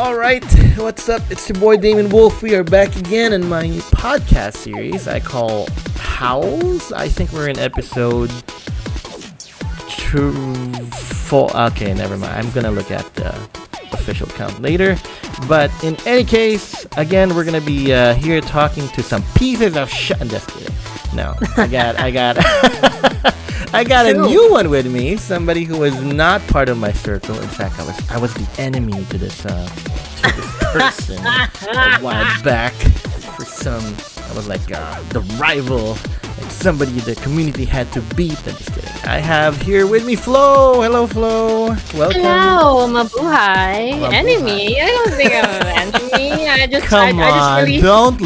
All right, what's up? It's your boy Damon Wolf. We are back again in my podcast series I call HOWLs. I think we're in episode 4. Okay, never mind. I'm gonna look at the official count later. But in any case, again, we're gonna be here talking to some pieces of shit. I'm just kidding. No, I got I got a new one with me. Somebody who was not part of my circle. In fact, I was the enemy to this person a while back. For some, I was like the rival, like somebody the community had to beat. I'm just kidding. I have here with me Flo. Hello, Flo. Welcome. Hello, mabuhay. Enemy? I don't think I'm an enemy. Come on, don't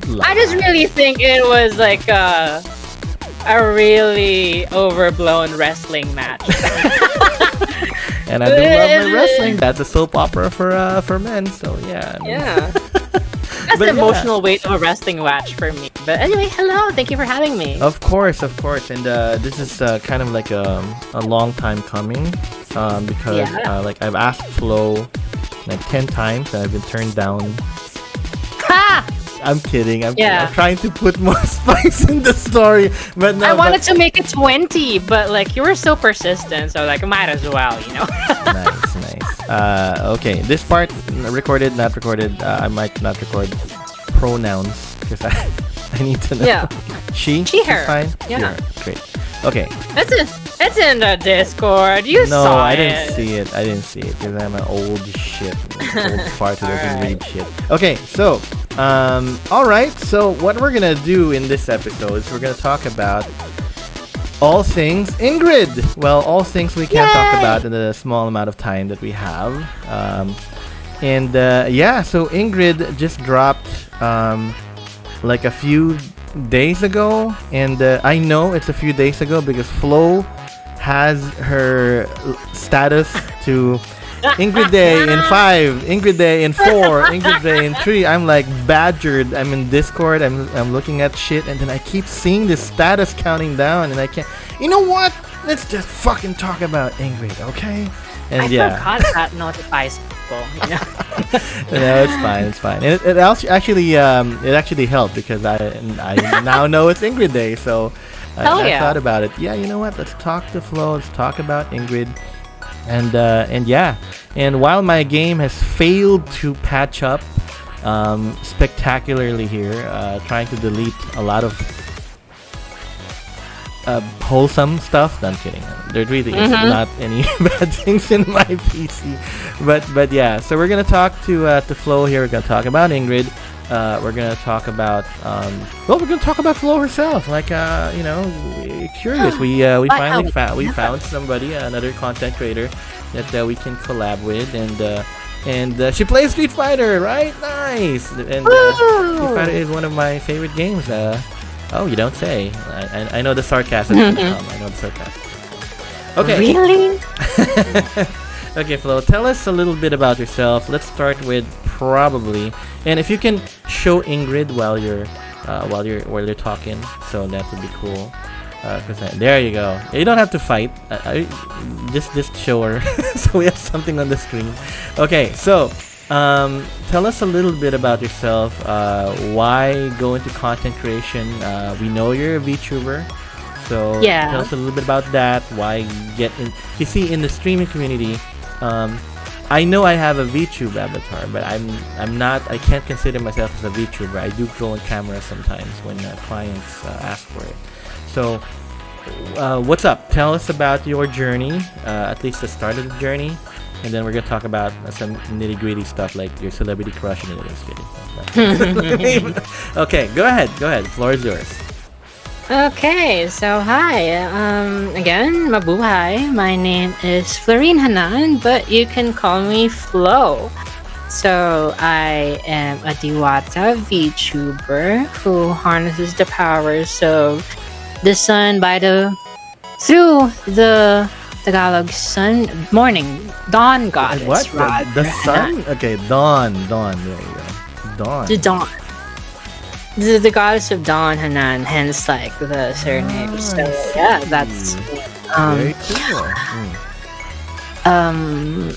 lie. I just really think it was like a really overblown wrestling match. And I do love my wrestling. That's a soap opera for men. So yeah. Yeah. That's the emotional weight of a wrestling match for me. But anyway, hello. Thank you for having me. Of course. And this is kind of like a long time coming. Because like I've asked Flo like 10 times and I've been turned down. Ha! I'm kidding. I'm trying to put more spice in the story, but no. I wanted to make it 20, but like you were so persistent, so like might as well, you know. Nice. Okay, this part recorded, not recorded. I might not record pronouns because I need to know. Yeah. She, her. Fine. Yeah. She, her. Great. Okay. It's in the Discord. You saw it. No, I didn't see it because I'm an old shit. Old fart who doesn't read shit. Okay, so, alright, so what we're gonna do in this episode is we're gonna talk about all things Ingrid. Well, all things we can't talk about in the small amount of time that we have. So Ingrid just dropped, like a few days ago, and I know it's a few days ago because Flo has her status to Ingrid Day in 5, Ingrid Day in 4, Ingrid Day in 3. I'm like badgered. I'm in Discord. I'm looking at shit, and then I keep seeing this status counting down, and I can't. You know what? Let's just fucking talk about Ingrid, okay? And I forgot that notifies people. You know? No, it's fine. And it actually helped because I now know it's Ingrid Day, so I thought about it. Yeah, you know what? Let's talk to Flo. Let's talk about Ingrid. And while my game has failed to patch up spectacularly here, trying to delete a lot of wholesome stuff. No, I'm kidding. There really is not any bad things in my PC. But yeah, so we're gonna talk to Flo here. We're gonna talk about Ingrid. We're gonna talk about we're gonna talk about Flo herself. Like curious. We finally found somebody, another content creator that we can collab with, and she plays Street Fighter, right? Nice. And Street Fighter is one of my favorite games. Oh, you don't say. I know the sarcasm. I know the sarcasm. Okay. Really? Okay, Flo, tell us a little bit about yourself. Let's start with probably, and if you can show Ingrid while you're talking, so that would be cool. There you go. You don't have to fight. Just show her, so we have something on the screen. Okay, so tell us a little bit about yourself. Why go into content creation? We know you're a VTuber. So tell us a little bit about that. Why get in? You see, in the streaming community, I know I have a VTube avatar, but I'm not. I can't consider myself as a VTuber. I do go on camera sometimes when clients ask for it. So, what's up? Tell us about your journey, at least the start of the journey, and then we're gonna talk about some nitty-gritty stuff like your celebrity crush and everything. Okay, go ahead. The floor is yours. Okay, so hi. Again, mabuhay. My name is Florine Hanan, but you can call me Flo. So I am a Diwata VTuber who harnesses the powers of the sun through the Tagalog sun dawn goddess. What? The sun? Okay, dawn. There you go. Dawn. The dawn. The goddess of dawn, Hanan, hence like the surname. So yeah, that's very cool. I'm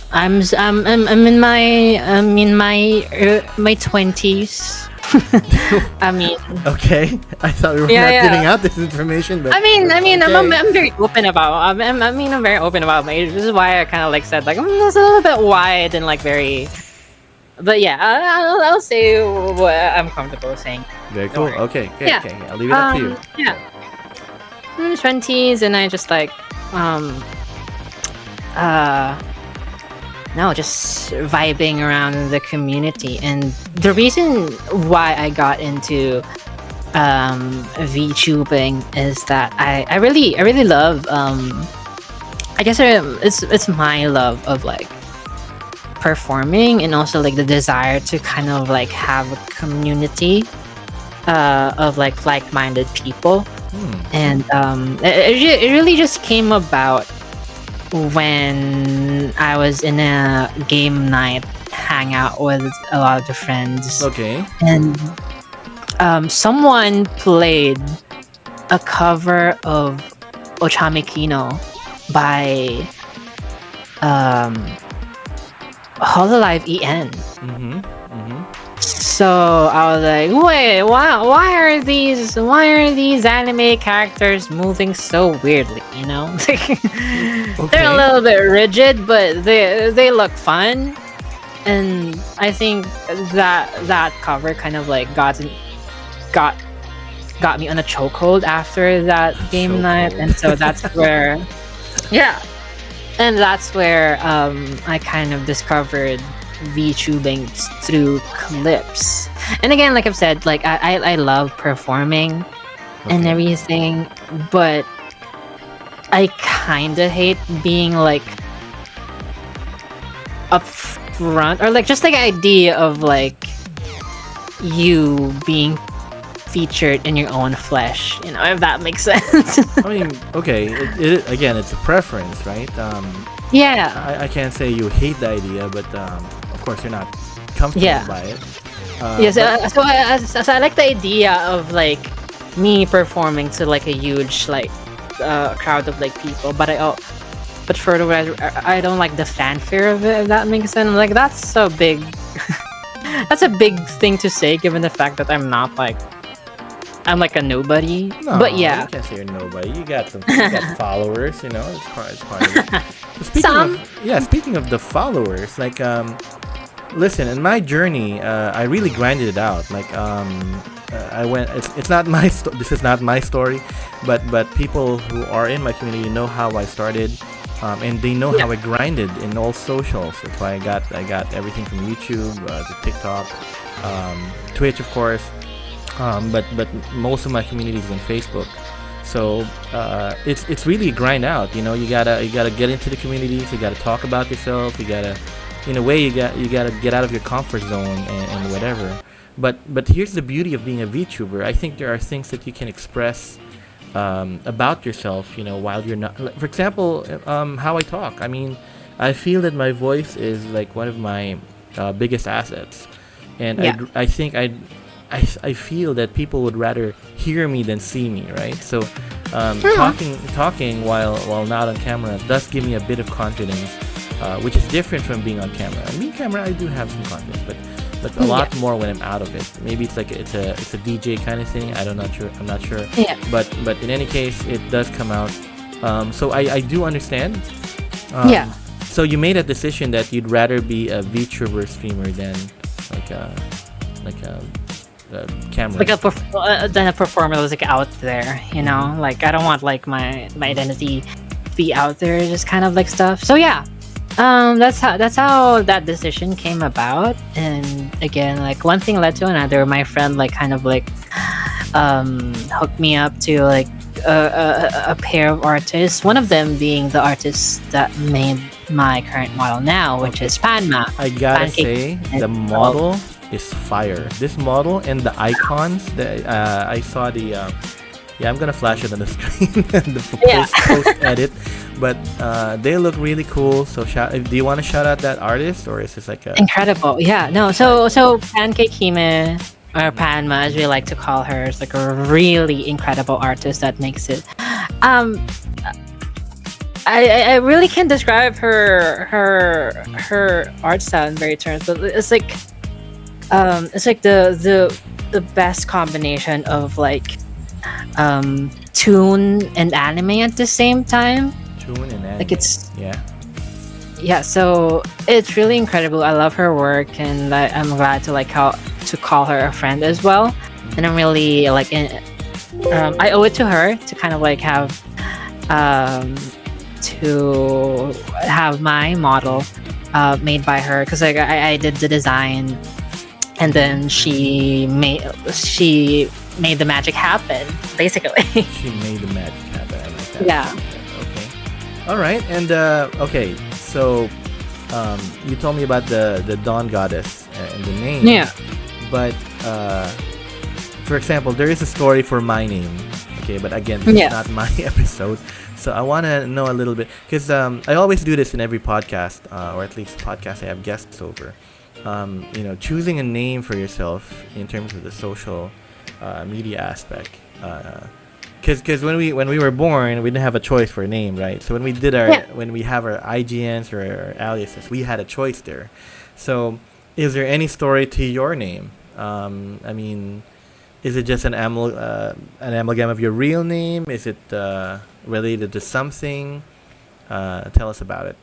in my 20s. I mean, Okay, I thought we were yeah, not yeah. giving out this information, but I'm okay. very open about. I'm very open about my age. This is why I kind of like said like it's a little bit wide and like very. But yeah, I'll say what I'm comfortable saying. Very Don't cool. worry. Okay, okay, Yeah. okay. I'll leave it up to you. Yeah. I'm in my 20s and I just like uh no, just vibing around the community. And the reason why I got into VTubing is that I really love I guess it's my love of like performing, and also like the desire to kind of like have a community of like-minded people. And it really just came about when I was in a game night hangout with a lot of the friends, Okay. and someone played a cover of Ochamekino by Hololive EN. So I was like, wait, why are these anime characters moving so weirdly? You know, they're a little bit rigid, but they look fun, and I think that cover kind of like got me on a chokehold after that game night, and so that's where, yeah, and that's where I kind of discovered VTubing through clips. And again, like I've said, like I love performing and everything, but I kind of hate being like up front, or like just like idea of like you being featured in your own flesh, you know, if that makes sense. I mean, okay. Again, it's a preference, right? Yeah. I can't say you hate the idea, but of course you're not comfortable by it. Yes. So I like the idea of like me performing to like a huge like crowd of like people, but but further I don't like the fanfare of it, if that makes sense. Like that's a big that's a big thing to say, given the fact that I'm like a nobody. No, but yeah, you can't say you're nobody. You got followers, you know. It's part of it. Speaking of the followers, like listen, in my journey, I really grinded it out. Like I went. It's not my this is not my story, but people who are in my community know how I started, and they know how I grinded in all socials. That's why I got everything from YouTube to TikTok, Twitch, of course. But most of my community is on Facebook, so it's really a grind out. You know, you gotta get into the communities. You gotta talk about yourself. You gotta, in a way, you gotta get out of your comfort zone and whatever. But here's the beauty of being a VTuber. I think there are things that you can express about yourself. You know, while you're not. For example, how I talk. I mean, I feel that my voice is like one of my biggest assets, and I think I feel that people would rather hear me than see me, right? So talking while not on camera does give me a bit of confidence, which is different from being on camera. On being camera, I do have some confidence, but a lot more when I'm out of it. Maybe it's like it's a DJ kind of thing. I'm not sure. Yeah. But in any case, it does come out. So I do understand. So you made a decision that you'd rather be a VTuber streamer than like a camera, like than a performer that was like out there, you know. Like I don't want like my identity to be out there, just kind of like stuff. So yeah, that's how that decision came about. And again, like one thing led to another. My friend like kind of like hooked me up to like a pair of artists, one of them being the artist that made my current model now, which is Panma. I gotta say, the model is fire. This model and the icons that I saw the I'm gonna flash it on the screen the post edit, but they look really cool. So do you want to shout out that artist, or is this like a incredible? So Pancake Hime, or Panma as we like to call her, is like a really incredible artist that makes it I really can't describe her art style in very terms, but it's like the best combination of like tune and anime at the same time. Tune and anime. Like it's yeah. yeah, so it's really incredible. I love her work, and I'm glad to like how to call her a friend as well. And I'm really like I owe it to her to kind of like to have my model made by her, because like I did the design, and then she made the magic happen basically. She made the magic happen. I like that. Yeah. Okay. All right. And okay. So you told me about the Dawn Goddess and the name. Yeah. But for example, there is a story for my name. Okay, but again, this is not my episode. So I want to know a little bit, because I always do this in every podcast, or at least podcast I have guests over. Choosing a name for yourself in terms of the social media aspect. Because when we were born, we didn't have a choice for a name, right? So when we did when we have our IGNs or our aliases, we had a choice there. So is there any story to your name? I mean, is it just an amalgam of your real name? Is it related to something? Tell us about it.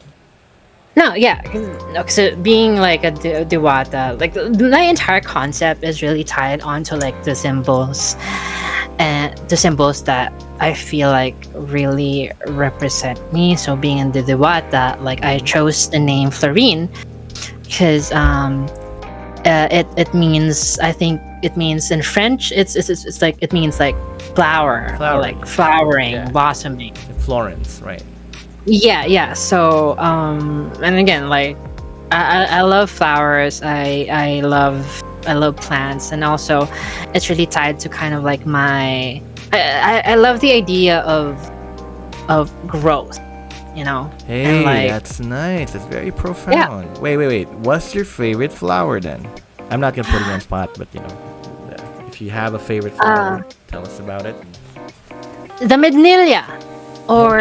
No, yeah, because being like a Diwata, like my entire concept is really tied onto like the symbols, and the symbols that I feel like really represent me. So being in the Diwata, like I chose the name Florine because it means, I think it means in French, it's like it means like flower, or like flowering, blossoming. Florence, right? Yeah. So and again, like I love flowers. I love plants, and also it's really tied to kind of like my I love the idea of growth, you know. Hey, and like, that's nice. It's very profound. Yeah. Wait. What's your favorite flower then? I'm not gonna put you on spot, but if you have a favorite flower, tell us about it. The Midnilia. Or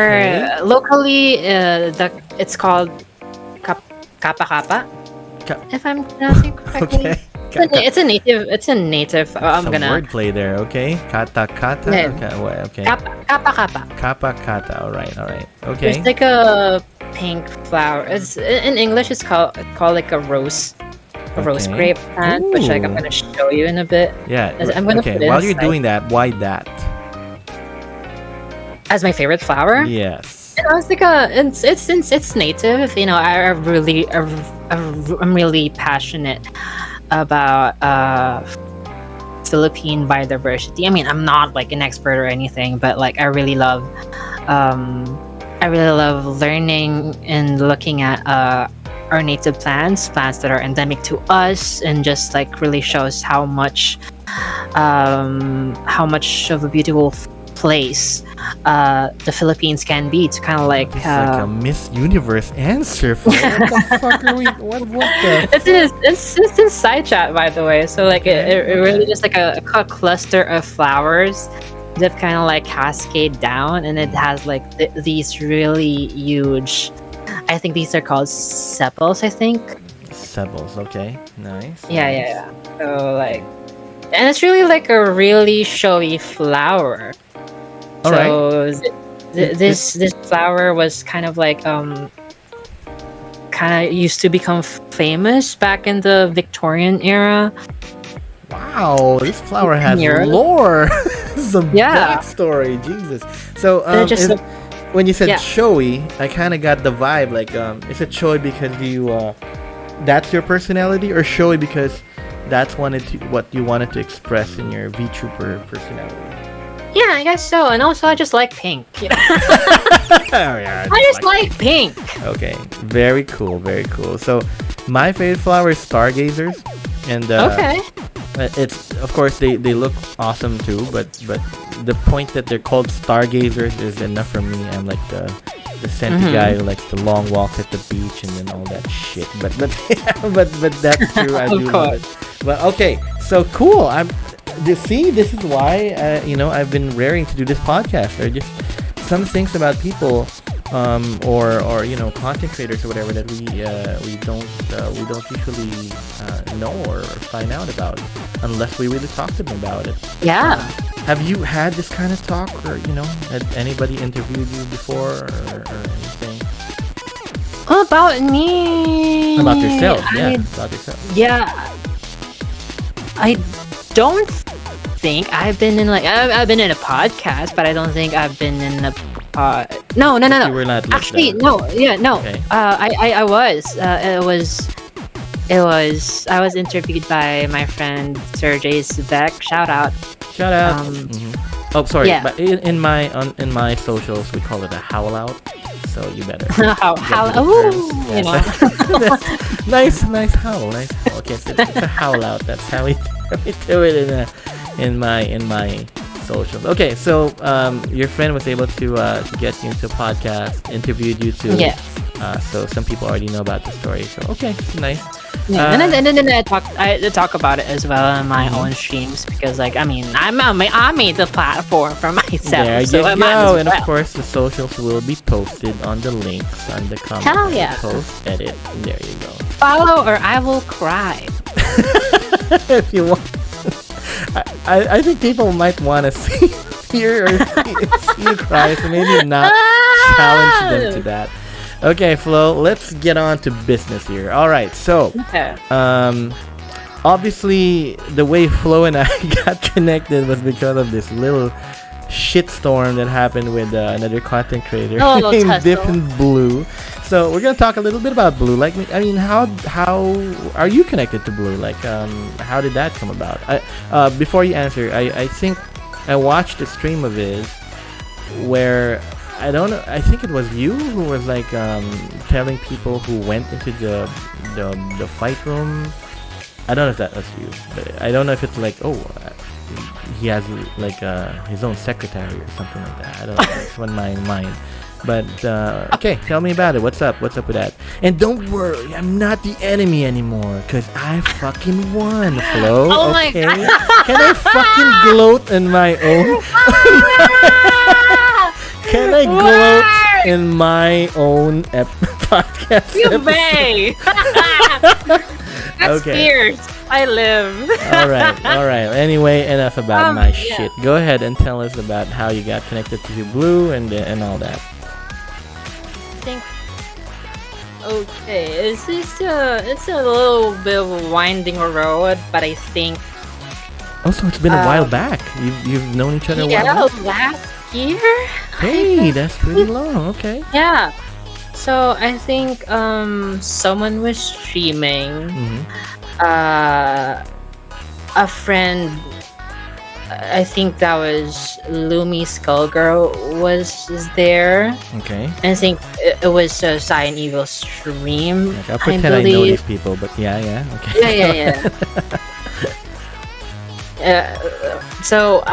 locally, it's called Kappa Kappa. If I'm pronouncing correctly. Okay. It's a native. It's a native. I'm Some gonna wordplay there. Okay. Kata kata. Yeah. Okay. Kappa Kappa. Kappa kata. All right. Okay. It's like a pink flower. It's in English. It's called like a rose grape plant, which like I'm gonna show you in a bit. Yeah. I'm gonna put it While you're doing that, why that? As my favorite flower? Yes. I was like it's native. You know, I'm really passionate about Philippine biodiversity. I mean, I'm not like an expert or anything, but like I really love learning and looking at our native plants that are endemic to us, and just like really shows how much of a beautiful place the Philippines can be, to kind of like it's like a Miss Universe answer for what the fuck are we what the it's in side chat, by the way. So like it really just like a cluster of flowers that kind of like cascade down, and it has like these really huge, I think these are called sepals, I think. Sepals, okay. Nice. Yeah. So like, and it's really like a really showy flower. All so right. This flower was kind of like used to become famous back in the Victorian era. Wow, this flower has lore. Some backstory, Jesus. So when you said showy, I kind of got the vibe. Like, is it showy because you that's your personality, or showy because that's what you wanted to express in your VTuber personality? Yeah, I guess so. And also, I just like pink. You know? I just like pink. Okay, very cool. So, my favorite flower is stargazers, and it's, of course, they look awesome too. But the point that they're called stargazers is enough for me. I'm like the senti guy who likes the long walks at the beach and then all that shit. But that's true. I do love it. But okay, so cool. This is why I've been raring to do this podcast. There are just some things about people or content creators or whatever that we don't usually know or find out about unless we really talk to them about it. Yeah. Have you had this kind of talk, or had anybody interviewed you before, or anything About me. about yourself? About yourself. Yeah. I don't think I've been in I've been in a podcast, but I don't think I've been in a no. You were not Actually, no. Yeah, no. Okay. I was. I was interviewed by my friend Sergey Beck. Shout out. Shout out. Oh, sorry. yeah. But in my socials, we call it a howl out. So you better. How? get Ooh, the terms. Nice howl. Nice howl. Okay, so it's a howl out. That's how we do it in my socials. Okay, so your friend was able to get you into a podcast, interviewed you too. Yeah. So some people already know about the story. So okay, nice. Yeah, and then I talk about it as well on my own streams because I made the platform for myself. There so you I go. might as And of well. course, the socials will be posted on the links on the comment. Hell yeah. Post edit. There you go. Follow or I will cry. If you want. I think people might want to hear or see you cry, so maybe not challenge them to that. Okay, Flo, let's get on to business here. All right, so Okay. obviously the way Flo and I got connected was because of this little shitstorm that happened with another content creator Oh, little named tussle. Dip and Blue. So we're gonna talk a little bit about Blue. Like, I mean, how are you connected to Blue? Like, how did that come about? Before you answer, I think I watched a stream of his where I don't know. I think it was you who was like telling people who went into the fight room. I don't know if that was you, but I don't know if it's like he has like his own secretary or something like that. I don't know. It's on my mind. But okay, tell me about it. What's up? What's up with that? And don't worry, I'm not the enemy anymore, cause I fucking won, Flo. Oh my okay? God. Can I fucking gloat in my own? Can I gloat in my own podcast? You episode? may. That's Okay. fierce. I live. All right. Anyway, enough about my yeah. shit. Go ahead and tell us about how you got connected to Blue and all that. I think. Okay, it's a little bit of a winding road, but I think Also, it's been a while back. You've known each other a while back? last year. Hey, that's pretty long. Okay. Yeah. So I think someone was streaming. Mm-hmm. A friend, I think that was Lumi Skullgirl was there. Okay. And I think it was a Cyan Evil stream. Like, I'll pretend I know these people, but yeah. Okay. So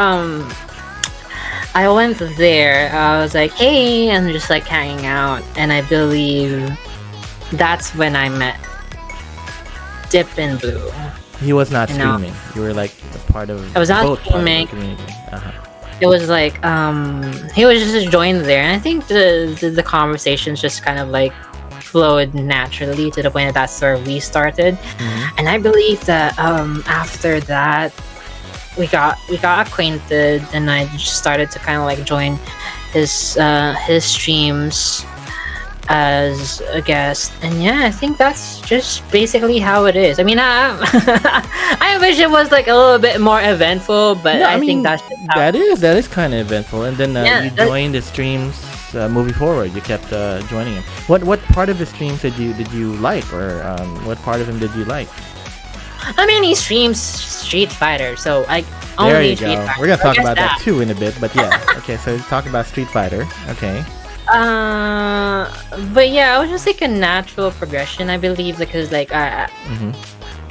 I went there. I was like, hey, and just like hanging out, and I believe that's when I met Dip and Blue. He was not You know. streaming. You were like a part of. I was not both part of the streaming. community. Uh-huh. It was like he was just joined there, and I think the conversations just kind of like flowed naturally to the point that that's where we started. Mhm. And I believe that after that we got acquainted, and I just started to kind of like join his streams as a guest. And yeah, I think that's just basically how it is. I mean, I wish it was like a little bit more eventful, but No, I think that's just how that is kind of eventful. And then Yeah, you that- joined the streams moving forward. You kept joining him. What part of the streams did you like, or what part of him did you like? I mean, he streams Street Fighter, so like There only you Street go. Fighter. We're gonna I talk guess about that too in a bit, but yeah. Okay, so talk about Street Fighter. Okay. But yeah, it was just like a natural progression, I believe, because like Mm-hmm.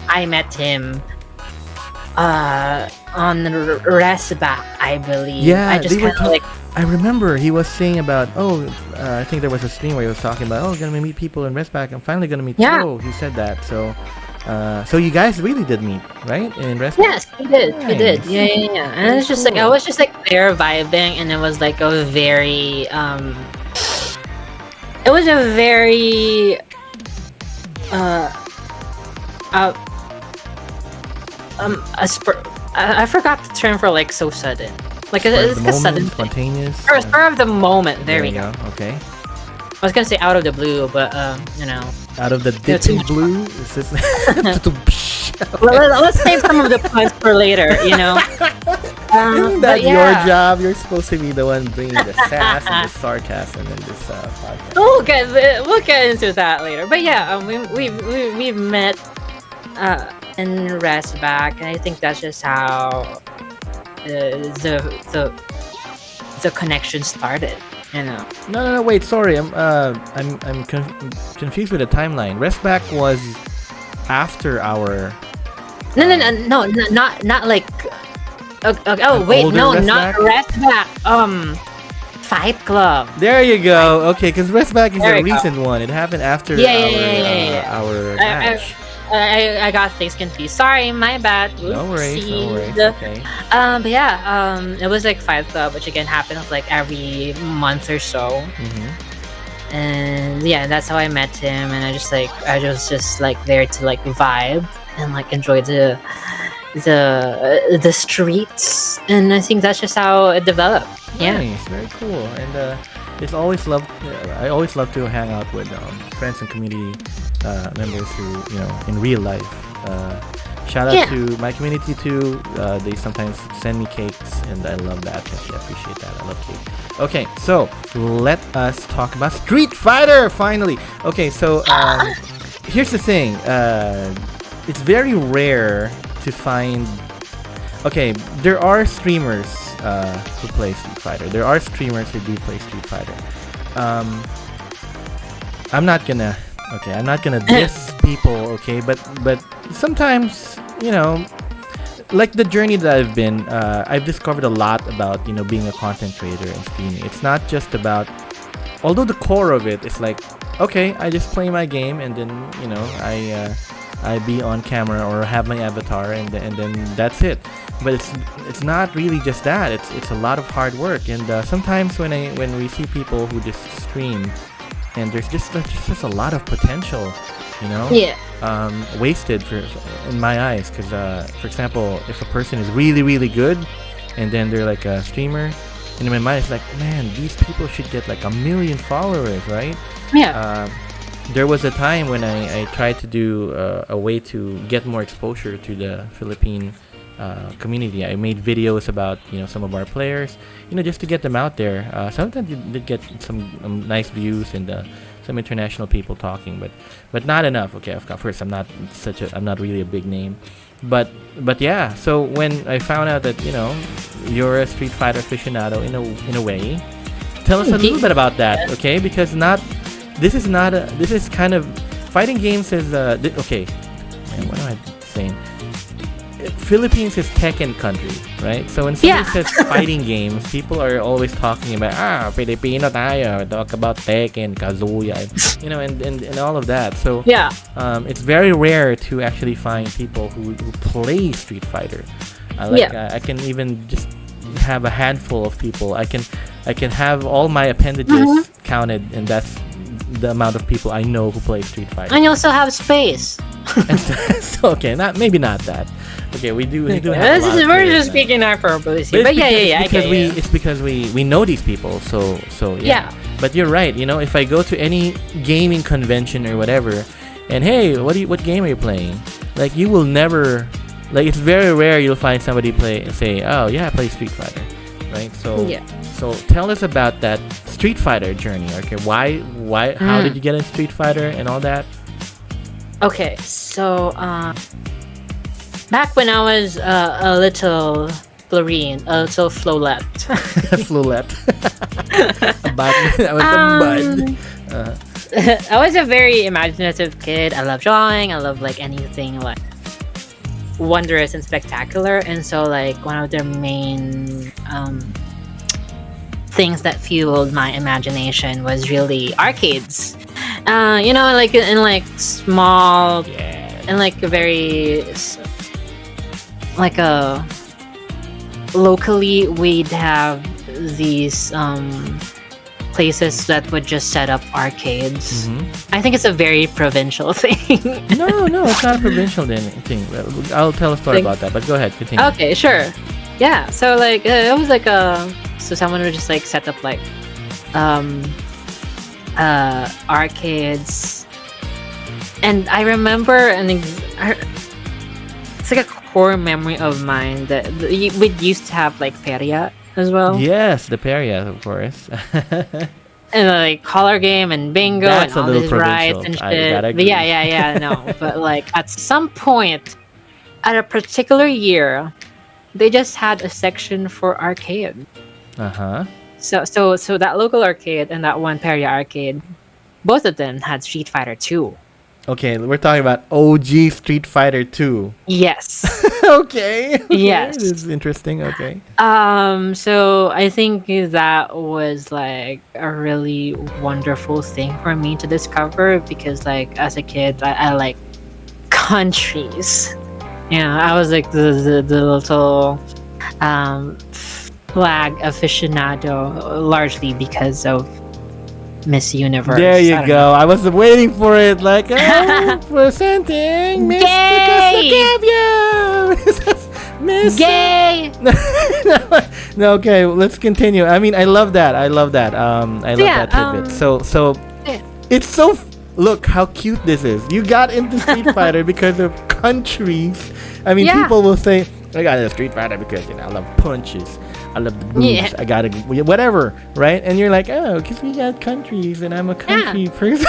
I met him on Resback, I believe. Yeah, I just they were kind of like I remember he was saying about, I think there was a stream where he was talking about, gonna meet people in Resback. I'm finally gonna meet Yeah. Flo. He said that. So you guys really did meet, right? In Resback? yes, he did. He did. Nice. Yeah. And it's just like I cool. was just like there vibing, and it was like a very it was a very uh, uh a spur. I forgot the term for like so sudden. Like Spur of it's the like a sudden moment, spontaneous. or spur of the moment. There we go. Okay. I was gonna say out of the blue, but you know. Out of the Yeah, ditty too- blue. Is this? Let's save some of the puns for later. You know. Isn't that But your yeah. job? You're supposed to be the one bringing the sass and the sarcasm in this podcast. We'll get into that later. But yeah, we met in Resback, and I think that's just how the connection started. You know. No, wait, sorry. I'm confused with the timeline. Restback was after our No, not like. Oh wait, older no, Resback? not Resback. Fight Club. There you go. Okay, because Restback is There a you go. recent one. It happened after Yeah. our I- match. I got things confused. Sorry, my bad. No worries. Oopsies. Okay. But yeah, it was like Fight Club, which again happens like every month or so. Mm-hmm. And yeah, that's how I met him, and I was just like there to like vibe and like enjoy the streets, and I think that's just how it developed. Yeah. Nice, very cool. And it's always loved. I always love to hang out with friends and community members who in real life. Shout out Yeah. to my community too. They sometimes send me cakes, and I love that. I appreciate that. I love cake. Okay, so let us talk about Street Fighter finally. Okay, so here's the thing. It's very rare to find. Okay, there are streamers who play Street Fighter. There are streamers who do play Street Fighter. I'm not gonna diss people, okay? But sometimes, like the journey that I've been, I've discovered a lot about being a content creator and streaming. It's not just about, although the core of it is like, okay, I just play my game and then I be on camera or have my avatar and then that's it. But it's not really just that. It's a lot of hard work, and sometimes when we see people who just stream, and there's just a lot of potential, Yeah. wasted in my eyes. Because for example, if a person is really really good, and then they're like a streamer, and in my mind it's like, man, these people should get like 1 million followers, right? Yeah. There was a time when I tried to do a way to get more exposure to the Philippine community. I made videos about some of our players, just to get them out there. Sometimes you did get some nice views and some international people talking, but not enough. Okay, of course I'm not really a big name, but yeah. So when I found out that you're a Street Fighter aficionado in a way, tell us a little bit about that, okay? Because this is kind of fighting games is okay. Man, what am I saying? Philippines is Tekken country, right? So when somebody says fighting games, people are always talking about Filipino tayo, talk about Tekken, Kazuya, and all of that. So Yeah. it's very rare to actually find people who play Street Fighter. I can even just have a handful of people. I can have all my appendages counted, and that's the amount of people I know who play Street Fighter. And you also have space. So, okay, maybe not that. Okay, we do have a lot of We're players just now. speaking hyperbole. But But yeah. it's because we know these people, so yeah. Yeah. But you're right. If I go to any gaming convention or whatever, and hey, what game are you playing? Like, you will never, like, it's very rare you'll find somebody say, oh yeah, I play Street Fighter, right? So Yeah. So tell us about that Street Fighter journey. Okay, why how did you get into Street Fighter and all that? Okay, so back when I was a little Florine, a little Flowlet. Flowlet. That was the bud. I was a very imaginative kid. I love drawing. I love like anything like wondrous and spectacular. And so like one of the main things that fueled my imagination was really arcades. Like in like small, and like a very like a locally we'd have these places that would just set up arcades. Mhm. I think it's a very provincial thing. No, no, it's not a provincial thing. Well, I'll tell a story Like- about that, but go ahead, continue. Okay, sure. Yeah, so like it was like so someone would just like set up like arcades, and I remember it's like a core memory of mine that we used to have like feria as well, Yes, the Peria, of course. and like color game and bingo That's and all a little these rides provincial. and I shit. gotta But yeah, agree. no. But like at some point, at a particular year, they just had a section for arcade. Uh-huh. So that local arcade and that one Peria arcade, both of them had Street Fighter 2. Okay, we're talking about OG Street Fighter 2. Yes. Okay. Okay. Yes. This is interesting. Okay. So I think that was like a really wonderful thing for me to discover because like as a kid I like countries. Yeah, I was like the little flag aficionado largely because of Miss Universe. There I you don't go. know. I was waiting for it. Like, oh, presenting Mr. Gay! Casacabia. Miss. Gay! No, okay. Let's continue. I mean, I love that. I love that. I love Yeah, that tidbit. So yeah. it's so. Look how cute this is. You got into Street Fighter because of countries. I mean, Yeah. people will say, I got into Street Fighter because I love punches. I love the moves. Yeah. I gotta whatever, right? And you're like, oh, because we got countries, and I'm a country person.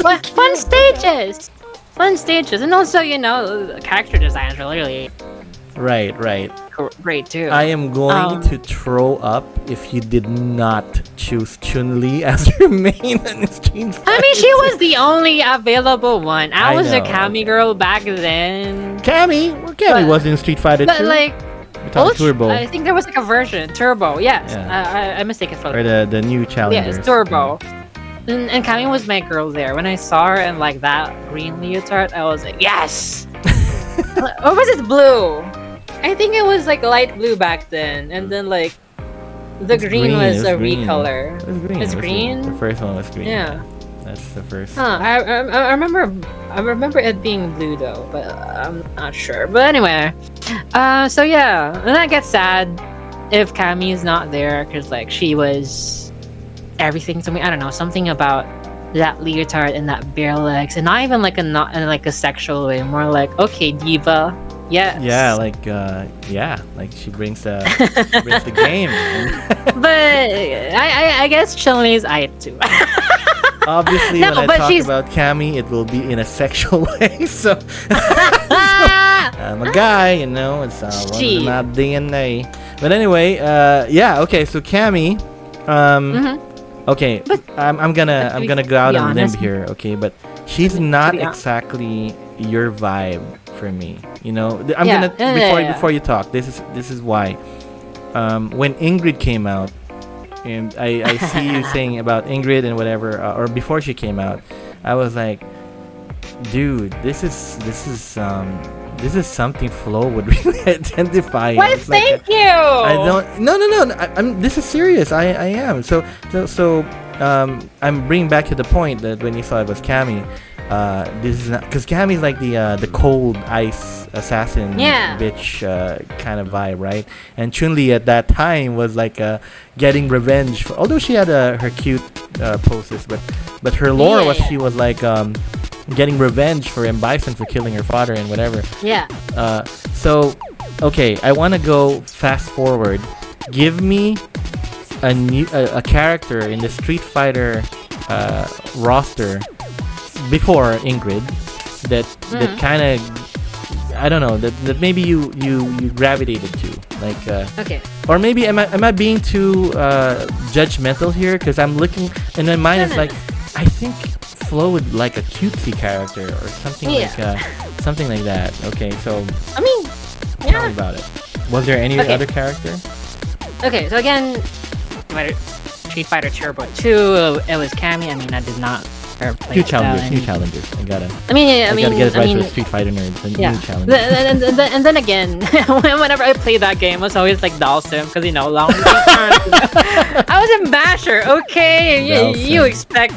But fun stages! Fun stages. And also, you know, the character designs are literally Right. great too. I am going to throw up if you did not choose Chun-Li as your main in Street Fighter. I mean, she was the only available one. I was a know, Kami girl back then. Cammy. Well, Cammy But- was in Street Fighter But 2. like, We're talking Turbo. I think there was like a version, Turbo. Yes, Yeah. I mistaken for Or the new challengers. yes, Turbo. And Kami was my girl there. When I saw her in like that green leotard, I was like, yes. Or was it blue? I think it was like light blue back then, and then like the It's green was it's a green. recolor. It was green. It's It was green? The first one was green. Yeah. That's the first. Huh. I remember it being blue though, but I'm not sure. But anyway, so yeah, and I get sad if Kami is not there because like she was everything to me. I don't know, something about that leotard and that bare legs, and not even like not in like a sexual way, more like okay, diva. Yes. Yeah, like like she brings the game. But I guess Chun-Li's I too. Obviously, No, when I but talk she's- about Cammy, it will be in a sexual way. So I'm a guy, you know. It's She. not DNA. But anyway, yeah. Okay, so Cammy, okay, I'm gonna go out be on a limb honest. here. Okay, but she's not be hon- exactly your vibe for me. You know, I'm Yeah, gonna yeah. before you talk. This is why. When Ingrid came out, and I see you saying about Ingrid and whatever, or before she came out, I was like, dude, this is something Flo would really identify. Why? It's like Thank you. I don't. No. I'm. This is serious. I am. So I'm bringing back to the point that when you saw it was Cammy, this is not because Cammy's like the cold ice assassin Yeah. bitch kind of vibe, right? And Chun-Li at that time was like getting revenge. Although she had her cute poses, but her lore was Yeah. she was like getting revenge for M. Bison for killing her father and whatever. Yeah. So, okay, I want to go fast forward. Give me a character in the Street Fighter roster before Ingrid that kind of I don't know that maybe you gravitated to like Okay. or maybe am I being too judgmental here because I'm looking in my mind it's No. like I think Flo would like a cutesy character or something Yeah. something like that. Okay, so I mean, tell me yeah. about it. Was there any Okay. other character? Okay, so again, Street Fighter Turbo 2, it was Cammy. I mean, I did not her New playstyle. challengers. I gotta get it right for Street Fighter nerds. And yeah. new challenges. And then again, whenever I play that game, I was always like Dalsim because long. I was in Basher. Okay, you expect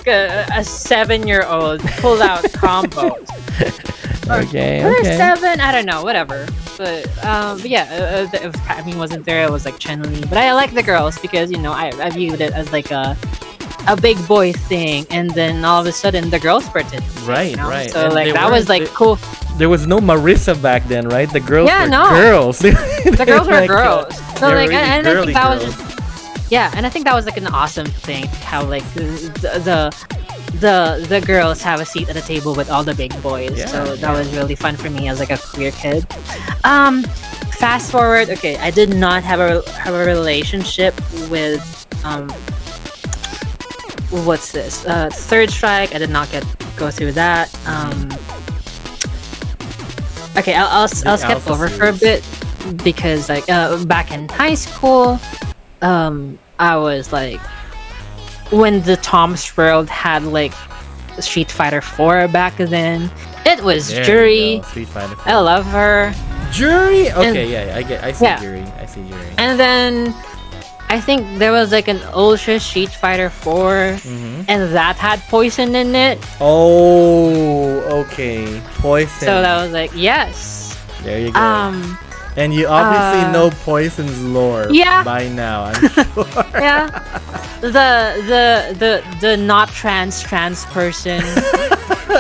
a 7-year-old pull out combos. Okay. Or 7, I don't know, whatever. But yeah, if Patman wasn't there, it was like Chen-Li. But I like the girls because I viewed it as like a big boy thing, and then all of a sudden the girls spurted. Right. So And like that was like cool. There was no Marissa back then, right? The girls were no. girls. The girls were like, girls. So they were like, really and I think that was girls. just and I think that was like an awesome thing. How like the girls have a seat at the table with all the big boys. So that was really fun for me as like a queer kid. Fast forward, okay, I did not have a relationship with what's this? Third Strike. I did not go through that. Okay, I'll skip over for a bit because like back in high school, I was like when the Tom's World had like Street Fighter 4 back then. It was Jury. Street Fighter 4. I love her. Jury? Okay, I see Jury. I see Jury. And then I think there was like an Ultra Street Fighter 4 and that had Poison in it. Oh, okay. Poison. So that was like, yes. There you go. And you obviously know Poison's lore by now, I'm sure. Yeah. The not trans person.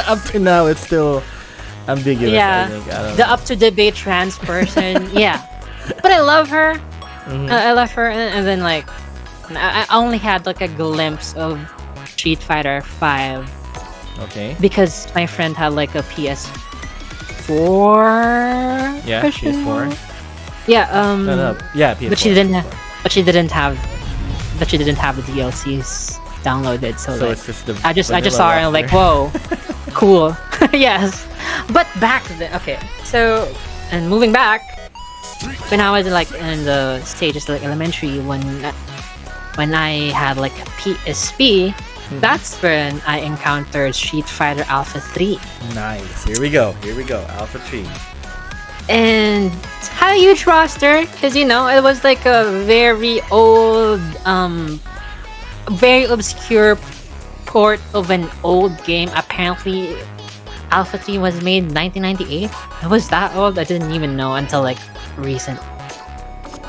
Up to now, it's still ambiguous, Yeah. I think. I don't The know. up to debate trans person. Yeah. But I love her. I love her. And then like, I only had like a glimpse of Street Fighter 5 Okay. because my friend had like a PS4. Yeah, question PS4. mark? Yeah. No. Yeah, PS4. But she didn't have. But she didn't have the DLCs downloaded. So like, it's just the I just vanilla saw her and like, roster. whoa, cool. Yes. But back then, okay. So and moving back, when I was like in the stages like elementary, when I had like PSP, that's when I encountered Street Fighter Alpha 3. Nice. Here we go. Alpha 3. And had a huge roster because it was like a very old very obscure port of an old game. Apparently Alpha 3 was made in 1998. It was that old? I didn't even know until like recent.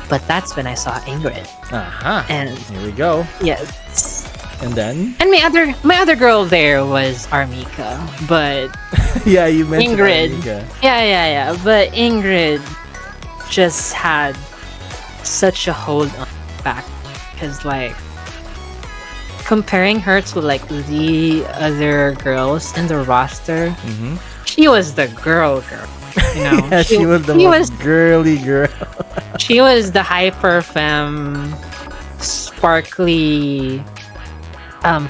But that's when I saw Ingrid. And here we go. yes. And then And my other girl there was Armika, but yeah, you mentioned Ingrid. Armika. Yeah. But Ingrid just had such a hold on back because like comparing her to like the other girls in the roster, she was the girl. Yeah, she was the most girly girl. She was the hyper femme, sparkly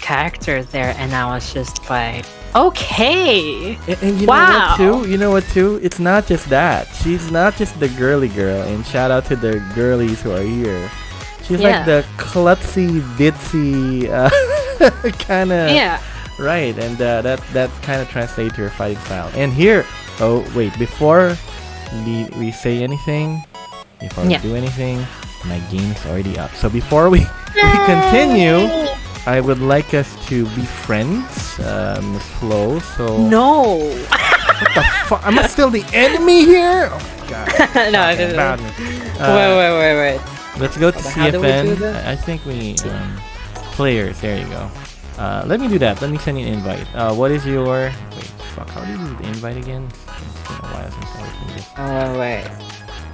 character there, and I was just like, okay. And wow. You know what too? It's not just that. She's not just the girly girl, and shout out to the girlies who are here. She's like the klutzy, ditzy kind of. Yeah. Right, and that kind of translates to her fighting style. And here, oh wait, before we say anything, before we do anything, my game's already up. So before we continue, I would like us to be friends, Miss Flo. So no. What the fuck? Am I still the enemy here? Oh my god. No, wait. Let's go to How do we do CFN. that? I think we players. There you go. Let me do that. Let me send you an invite. What is your... Wait, fuck. How do you do the invite again? It's been a while since I opened this. Wait.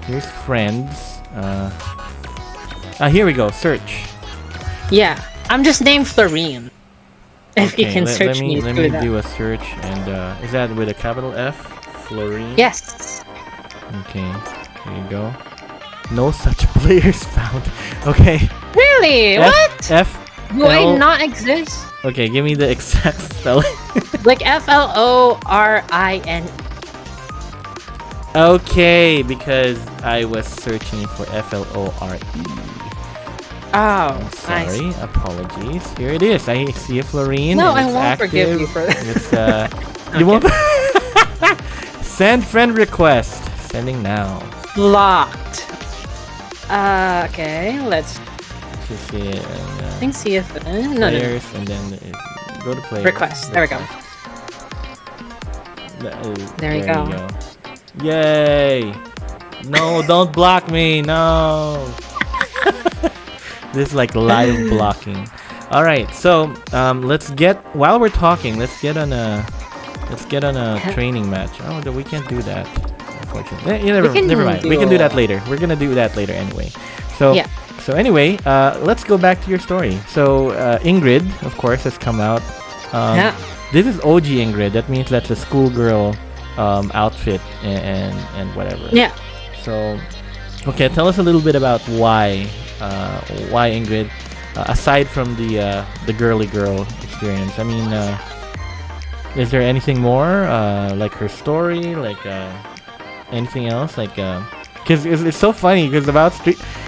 Here's friends. Here we go. Search. Yeah, I'm just named Florine. If you can let search me me through that. do a search. And is that with a capital F? Florine? Yes. Okay. Here you go. No such players found. Okay. Really? What? F. Do I not exist? Okay, give me the exact spelling. Like FLORIN. Okay, because I was searching for FLORE. Oh, I Sorry, see. apologies. Here it is. I see a Florine. No, And I it's won't active. forgive you for that. It's you won't. Send friend request. Sending now. Locked. Okay, let's Just see it. I think see if no. Players, and then go to players. Request. There we go. There you go. Yay! No, don't block me. No. This is like live blocking. All right, so let's get while we're talking. Let's get on a training match. Oh, we can't do that. Unfortunately, never mind. We can do that later. We're gonna do that later anyway. So Yeah. So anyway, let's go back to your story. So Ingrid, of course, has come out. Yeah. This is OG Ingrid. That means that's a schoolgirl outfit and whatever. Yeah. So, okay, tell us a little bit about why Ingrid, aside from the girly girl experience. I mean, is there anything more like her story, like anything else, like? Because it's so funny. Because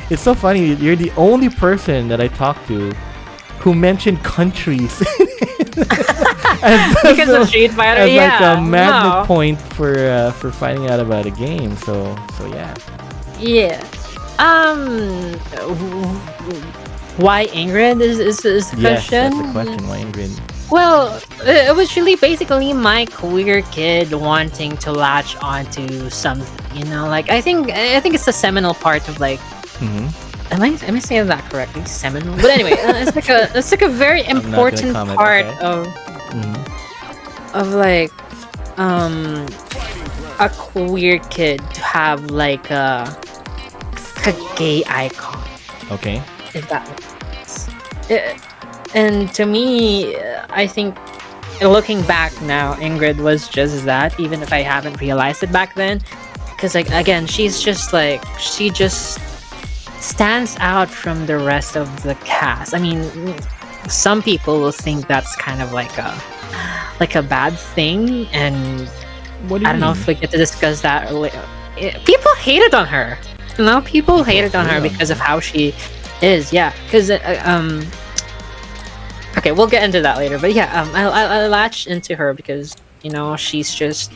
it's so funny. You're the only person that I talked to who mentioned countries Because of Street Fighter, as yeah. like a magnet no. point for finding out about a game. So yeah. Yeah. Why Ingrid is the Yes, question? that's the question. Why Ingrid? Well, it was really basically my queer kid wanting to latch onto something, you know. Like I think it's the seminal part of like. Mm-hmm. Am I saying that correctly? Seminal. But anyway, it's like a very not gonna important comment, part okay. of like a queer kid to have like a gay icon. Okay. If that makes sense. And to me, I think looking back now, Ingrid was just that, even if I haven't realized it back then. Because like again, she just stands out from the rest of the cast. I mean, some people will think that's kind of like a bad thing, and What do you I don't know mean? if we get to discuss that. People hated on her. You know, people hated on her Yeah. because of how she is. Yeah, because okay, we'll get into that later. But yeah, I latched into her because you know she's just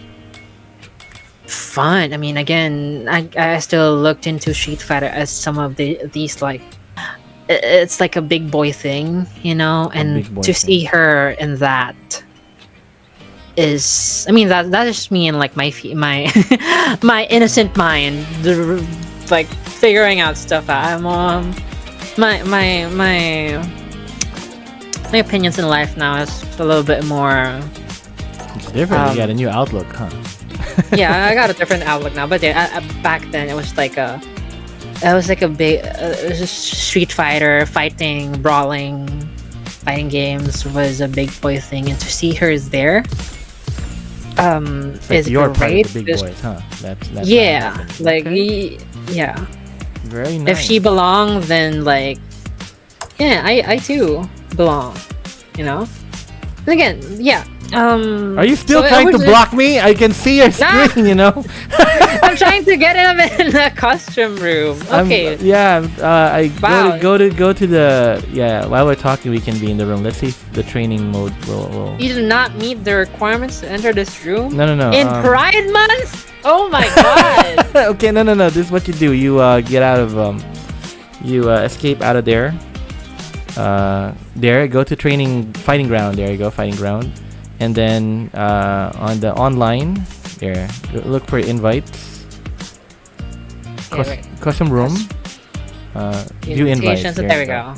fun. I mean, again, I still looked into Street Fighter as some of these like it's like a big boy thing, you know, and big boy to thing. see her in that is, I mean, that is me and like my my innocent mind, like figuring out stuff. I'm my opinions in life now is a little bit more. It's different. You got a new outlook, huh? Yeah, I got a different outlook now. But yeah, back then it was like a big, it was just Street Fighter, fighting, brawling, fighting games was a big boy thing, and to see her there, It's like is you're part great. of the big because- boys, huh? That's yeah, how it is. like Okay. yeah. Very nice. If she belonged, then like, yeah, I too belong, you know. And again, yeah. Are you still so it trying to was- block me? I can see your Nah. screen, you know. I'm trying to get him in the costume room. Okay. I Wow. go to the While we're talking, we can be in the room. Let's see if the training mode will. You do not meet the requirements to enter this room? No. In Pride Month? Oh my god! Okay, no. This is what you do. You get out of you escape out of there. There, go to fighting ground. There you go, fighting ground. And then on the online, there, look for invites. Custom room. View invites. Invitations, there we go.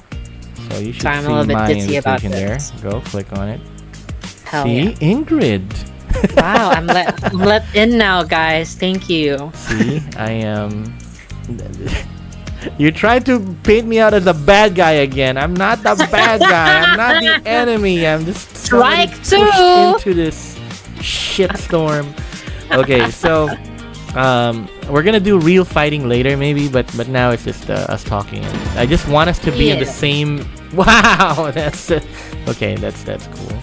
So you should So I'm a see little bit my ditzy about invitation there. this. Go click on it. Hell See, yeah. Ingrid. Wow, I'm let in now, guys. Thank you. See, I am. You tried to paint me out as a bad guy again. I'm not the bad guy. I'm not the enemy. I'm just somebody Strike pushed two! into this shitstorm. Okay, so we're gonna do real fighting later, maybe, but now it's just us talking. I just want us to be in the Yeah. same. Wow, that's okay. That's cool.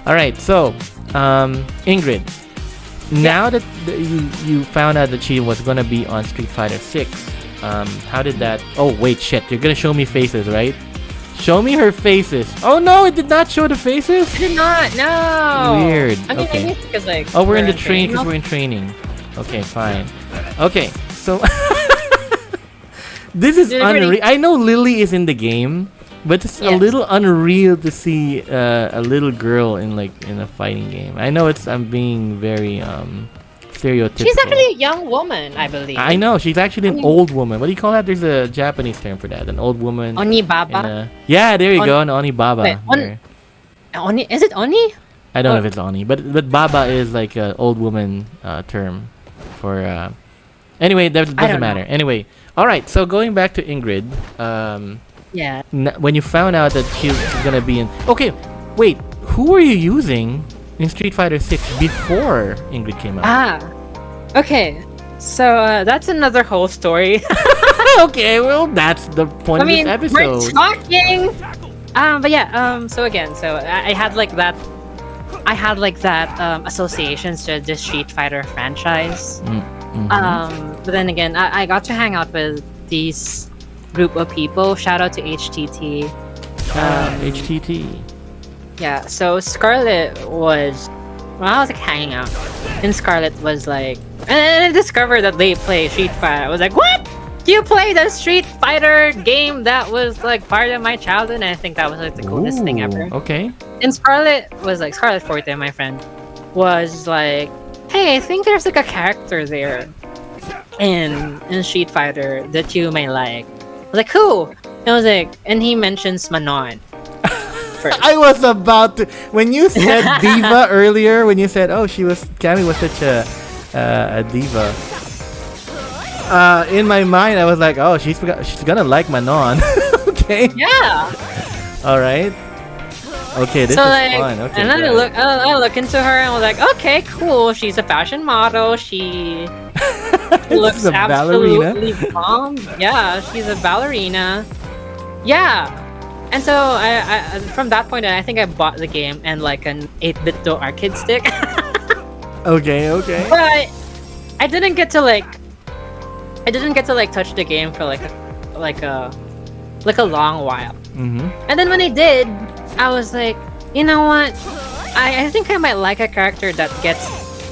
All right, so Ingrid, now that you found out that she was gonna be on Street Fighter 6. How did that? Oh wait, shit! You're gonna show me faces, right? Show me her faces. Oh no, it did not show the faces. Did not. No. Weird. I mean, Okay. I guess because like. Oh, we're in the training. train because we're in training. Okay, fine. Okay, so this is Did it really- unreal. I know Lily is in the game, but it's a Yes. little unreal to see a little girl in a fighting game. I know I'm being very stereotypical. She's actually a young woman, I believe. I know she's actually an old woman. What do you call that? There's a Japanese term for that. An old woman. Onibaba. Yeah, there you go. An Onibaba. Wait, there. Oni? Is it Oni? I don't know if it's Oni, but Baba is like an old woman term for. Anyway, that doesn't don't matter. know. Anyway, all right. So going back to Ingrid, Yeah. when you found out that she's gonna be in. Okay, wait. Who were you using in Street Fighter 6 before Ingrid came out? Ah. Okay. So that's another whole story. Okay, well that's the point I mean, of this we're episode. talking. But yeah. So again, I had like that. I had like that associations to the Street Fighter franchise. Mm-hmm. But then again, I got to hang out with these group of people. Shout out to HTT. HTT. Yeah, so Scarlet was when I was like hanging out, and Scarlet was like, and I discovered that they play Street Fighter. I was like, what? You play the Street Fighter game that was like part of my childhood? And I think that was like the coolest thing ever. Okay. And Scarlet Forte, my friend, was like, hey, I think there's like a character there in Street Fighter that you may like. I was like, who? And I was like, and he mentions Manon. First. I was about to when you said diva earlier. When you said, "Oh, Cammy was such a diva," in my mind, I was like, "Oh, she's gonna like Manon." Okay. Yeah. All right. Okay, this So is like, fun. Okay. and then good. I look into her and was like, okay, cool. She's a fashion model. She looks She's a ballerina. absolutely bomb. Yeah, she's a ballerina. Yeah. And so I from that point on, I think I bought the game and like an 8-bit arcade stick. Okay. But I didn't get to like touch the game for like a long while. Mm-hmm. And then when I did, I was like, you know what? I think I might like a character that gets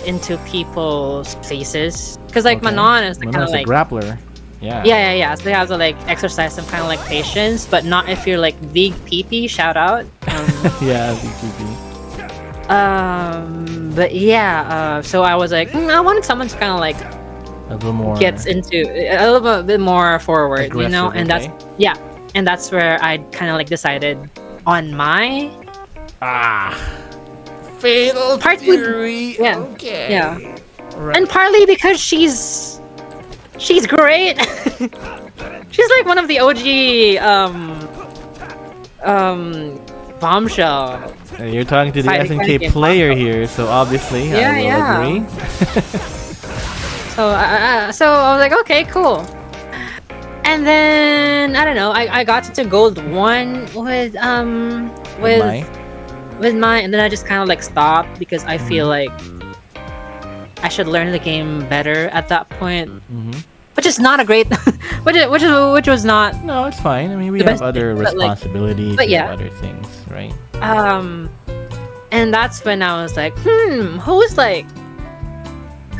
into people's faces. Because like Okay. Manon is kind of Manon's a like grappler. Yeah. yeah. So you have to like exercise some kind of like patience, but not if you're like big PP. Shout out. Yeah. BTB. But yeah. So I was like, I wanted someone to kind of like A little more. gets into a little bit more forward, you know, Aggressive, and okay. and that's where I kind of like decided on my Fatal Partly- Fury. yeah, Okay. yeah. Right. And partly because she's great. She's like one of the OG bombshell. You're talking to the Fighting SNK game player here, so obviously Yeah, I will yeah. agree. So I was like, okay, cool. And then I don't know, I got into Gold 1 with Mai? mine, and then I just kind of like stopped because I feel like I should learn the game better at that point, Mm-hmm. which is not a great, which was not. No, it's fine. I mean, we The have best other thing, but, like- responsibilities, but we have yeah. other things, right? And that's when I was like,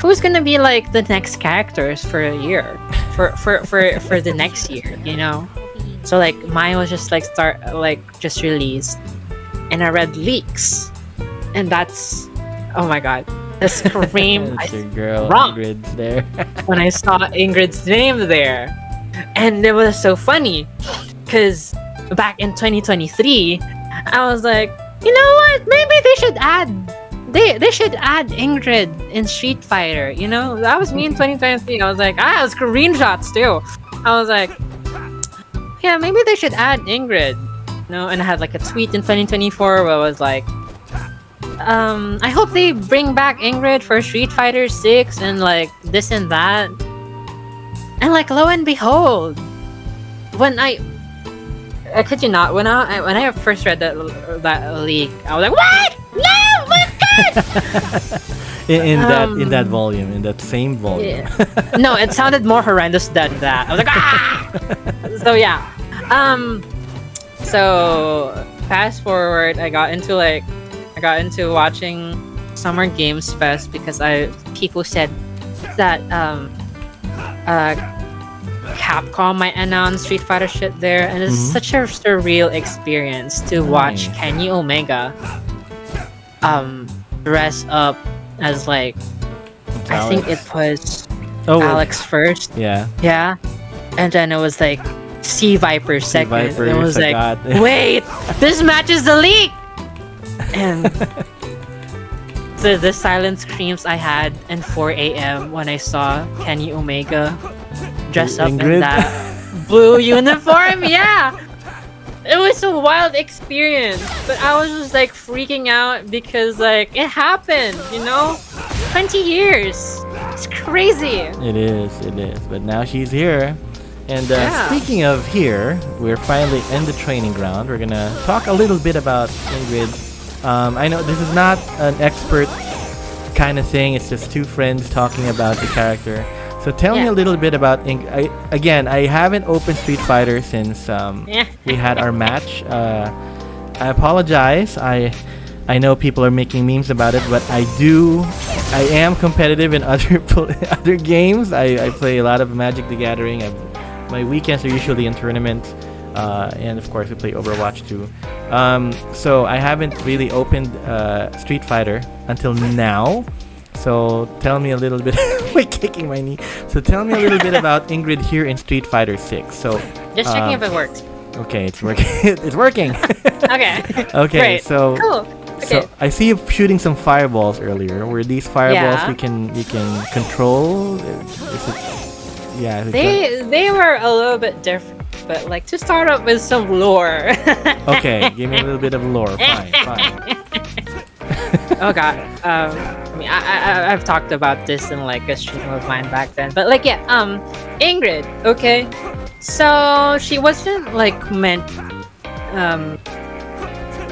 who's gonna be like the next characters for a year, for the next year, you know? So like mine was just like just released, and I read leaks, and that's, oh my god, the scream That's your girl, wrong. Ingrid's there. when I saw Ingrid's name there. And it was so funny because back in 2023, I was like, you know what? Maybe they should add Ingrid in Street Fighter. You know, that was me in 2023. I was like, screenshots too. I was like, yeah, maybe they should add Ingrid. You know, and I had like a tweet in 2024 where I was like, I hope they bring back Ingrid for Street Fighter 6 and like this and that. And like lo and behold, when I kid you not, when I first read that leak, I was like, what? No, my god! in that volume, in that same volume. Yeah. No, it sounded more horrendous than that. I was like, ah! So yeah. So fast forward, I got into watching Summer Games Fest because people said that Capcom might announce Street Fighter shit there, and it's such a surreal experience to watch Kenny Omega dress up as like I think it was Alex first. Yeah. Yeah. And then it was like Sea Viper second. Viper, and it was like, God. wait, this match is the leak! And the silent screams I had at 4 a.m. when I saw Kenny Omega dress up Ingrid? in that blue uniform. Yeah! It was a wild experience. But I was just like freaking out because like it happened, 20 years. It's crazy. It is. But now she's here. And Yeah. speaking of here, we're finally in the training ground. We're gonna talk a little bit about Ingrid. I know this is not an expert kind of thing. It's just two friends talking about the character. So tell me Yeah. a little bit about Ingrid. I haven't opened Street Fighter since we had our match. I apologize. I know people are making memes about it, but I am competitive in other games. I play a lot of Magic the Gathering. My weekends are usually in tournaments, and of course I play Overwatch too. So I haven't really opened Street Fighter until now. So tell me a little bit. Wait, kicking my knee. So tell me a little bit about Ingrid here in Street Fighter 6. So Just checking if it works. okay, it's working. It's working. Okay. Okay, Great. so Cool. so Okay. I see you shooting some fireballs earlier. Were these fireballs Yeah. you can control? Is it, yeah. They were a little bit different, but like to start up with some lore. Okay, give me a little bit of lore. Fine. Oh god. I've talked about this in like a stream of mine back then, but like yeah. Ingrid. Okay. So she wasn't like meant.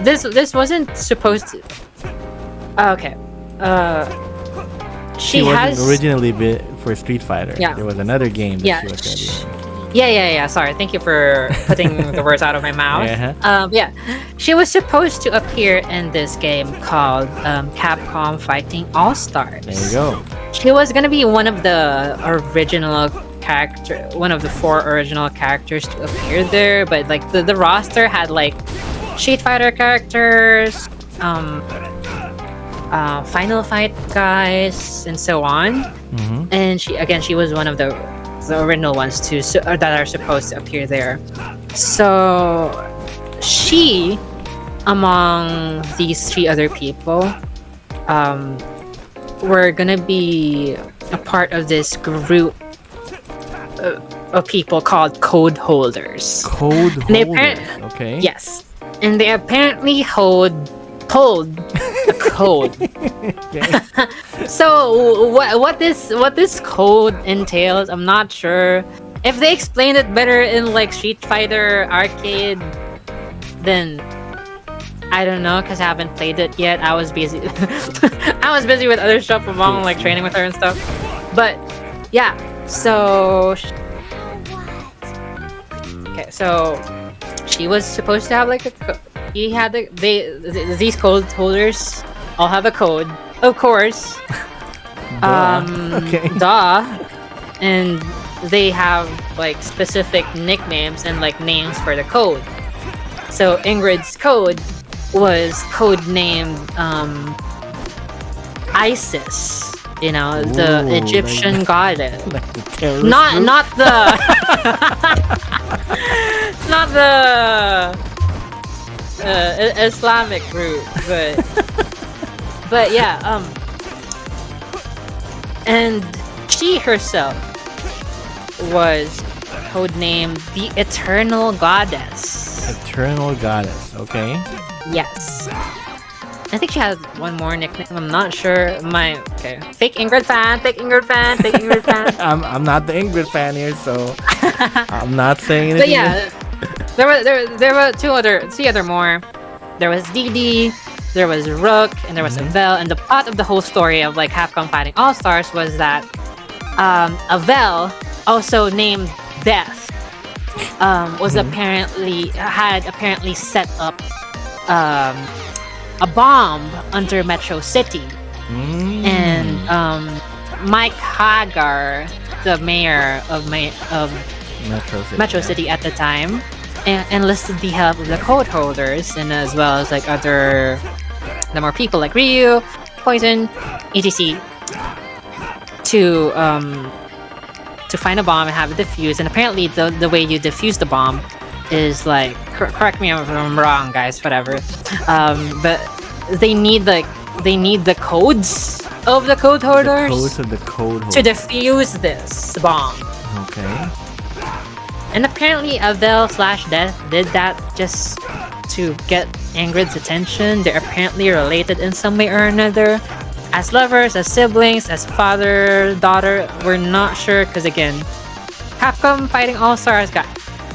This wasn't supposed to. Okay. She wasn't originally for Street Fighter. Yeah. There was another game that Yeah. she was gonna be in. Yeah. Sorry. Thank you for putting the words out of my mouth. Yeah. She was supposed to appear in this game called Capcom Fighting All Stars. There you go. She was gonna be one of the one of the 4 original characters to appear there, but like the roster had like Street Fighter characters, Final Fight guys, and so on. And she was one of the original ones too, that are supposed to appear there. So she, among these 3 other people, were gonna be a part of this group of people called code holders. Code And they holders. Okay. Yes, and they apparently hold a code. Okay. So what this code entails, I'm not sure. If they explain it better in like Street Fighter Arcade, then I don't know, because I haven't played it yet. I was busy. I was busy with other stuff among like training with her and stuff. But yeah, so so she was supposed to have like these code holders all have a code, of course. Okay. Duh. And they have like specific nicknames and like names for the code. So Ingrid's code was codenamed Isis, the Ooh, Egyptian goddess. Like the terrorist Not group? not the not the Islamic group, but yeah, and she herself was codenamed the Eternal Goddess. Eternal Goddess. Okay. Yes. I think she has one more nickname. I'm not sure. Fake Ingrid fan. I'm not the Ingrid fan here, so I'm not saying anything. But yeah, there were three other more. There was Dee Dee, there was Rook, and there was Avel, and the plot of the whole story of like Capcom Fighting All Stars was that Avel, also named Death, was apparently set up a bomb under Metro City, and Mike Hagar, the mayor of Metro City at the time, enlisted the help of the code holders, and as well as like the more people like Ryu, Poison, etc. to find a bomb and have it defused. And apparently the way you defuse the bomb is like, correct me if I'm wrong, guys, whatever. But they need the codes of the code holders. The codes of the code holders to defuse this bomb. Okay. And apparently Avel/Death did that just to get Ingrid's attention. They're apparently related in some way or another. As lovers, as siblings, as father, daughter, we're not sure, because again, Capcom Fighting All Stars got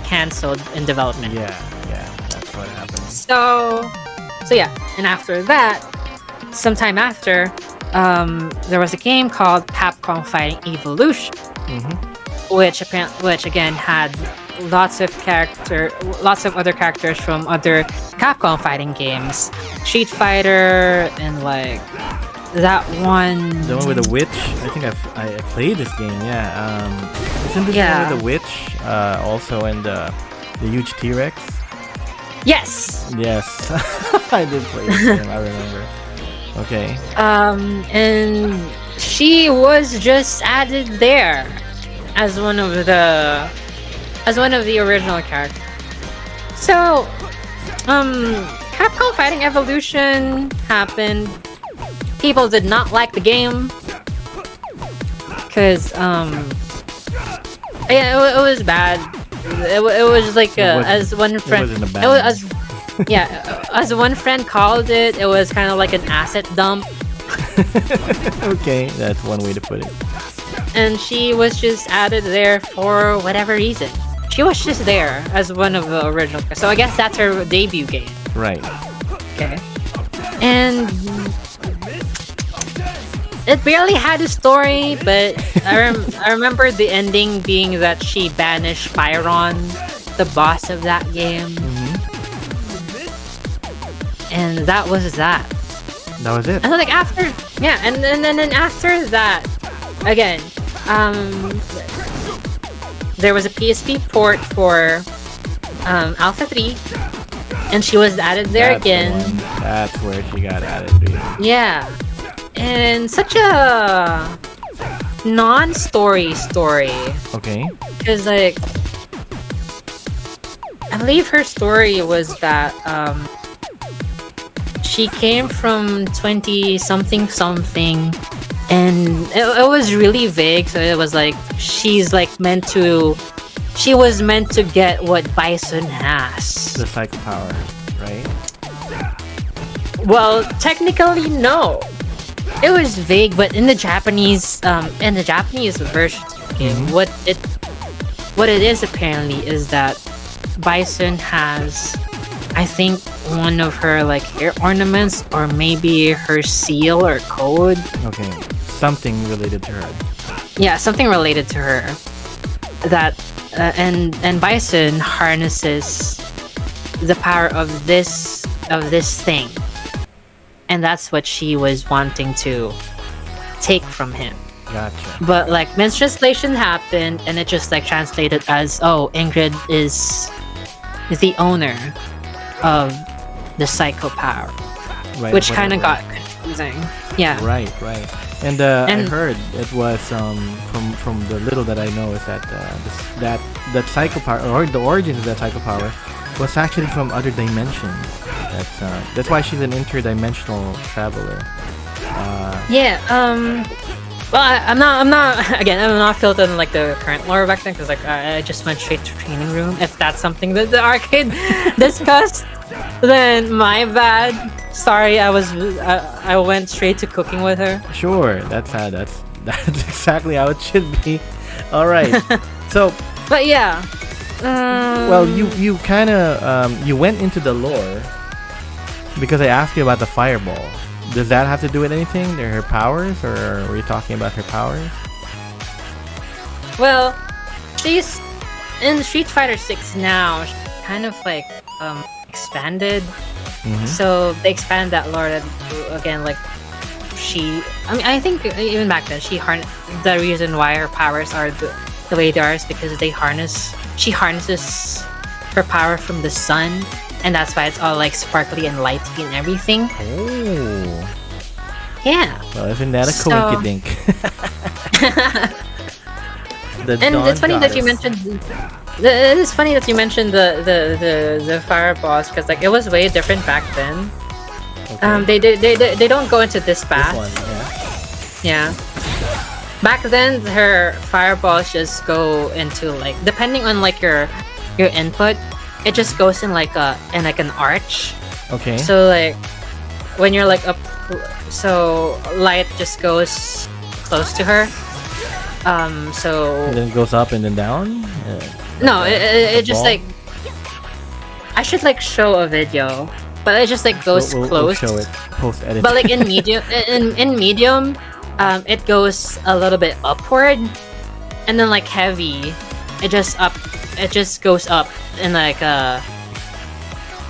cancelled in development. Yeah, that's what happened. So yeah, and after that, sometime after, there was a game called Capcom Fighting Evolution, which again had lots of other characters from other Capcom fighting games, Street Fighter, and like that one. The one with the witch. I think I played this game. Yeah. Isn't this the one with the witch? Also, and the huge T-Rex. Yes. Yes. I did play this game. I remember. Okay. And she was just added there as one of the original characters. So, Capcom Fighting Evolution happened. People did not like the game because it was bad. It was like as one friend. As one friend called it, it was kind of like an asset dump. Okay, that's one way to put it. And she was just added there for whatever reason. She was just there as one of the original. So I guess that's her debut game. Right. Okay. And it barely had a story, but I remember the ending being that she banished Pyron, the boss of that game. And that was that. That was it. And like after, and then after that, again, there was a PSP port for Alpha 3, and she was added there again. That's where she got added. Yeah, and such a non-story story. Okay. Because like, I believe her story was that she came from 20-something, and it was really vague. So it was like she was meant to get what Bison has. The psycho power, right? Well, technically no. It was vague, but in the Japanese version of the game, what it is apparently is that Bison has, I think, one of her like hair ornaments, or maybe her seal or code. Okay, something related to her. Yeah, something related to her. That and Bison harnesses the power of this thing, and that's what she was wanting to take from him. Gotcha. But like mistranslation happened, and it just like translated as, oh, Ingrid is the owner of the psycho power, right, which kind of got confusing. Yeah. Right. And I heard it was from the little that I know is that that psycho power, or the origins of that psycho power, was actually from other dimensions. That's why she's an interdimensional traveler. Well, I'm not filtered in like the current lore back then, because like I just went straight to training room. If that's something that the arcade discussed, then my bad. Sorry, I went straight to cooking with her. Sure, that's exactly how it should be. All right, so. But yeah. Well, you kind of you went into the lore because I asked you about the fireball. Does that have to do with anything? Her powers, or were you talking about her powers? Well, she's in Street Fighter 6 now. She's kind of like expanded. So they expanded that lore that, again, like I think even back then the reason why her powers are the way they are is because she harnesses her power from the sun, and that's why it's all like sparkly and lighty and everything. Oh. Yeah. Well, isn't that a coinkydink? And it's funny that you mentioned. It is funny that you mentioned the fireballs, because like it was way different back then. Okay. They don't go into this fast. This one, yeah. Back then, her fireballs just go into like, depending on like your input, it just goes in like an arch. Okay. So like when you're like up, so light just goes close to her. So and then it goes up and then down. No, it just like, I should like show a video, but it just like goes close. We'll show it post edit. But like in medium, in medium, it goes a little bit upward, and then like heavy, it just goes up in like a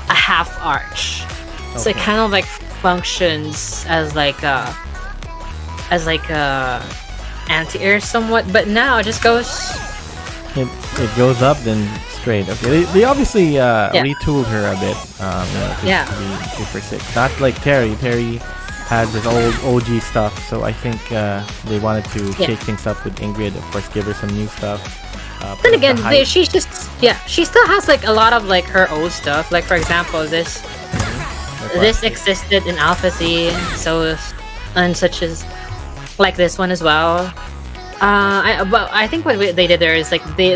half arch. Okay. So it kind of like functions as like a anti-air somewhat, but now it just goes. It goes up then straight. Okay, they obviously retooled her a bit. To be for 6. Not like Terry. Terry had this old OG stuff, so I think they wanted to shake things up with Ingrid. Of course, give her some new stuff. Then again, she still has like a lot of like her old stuff. Like for example, this existed in Alpha Z, so and such as like this one as well. I think what they did there is like they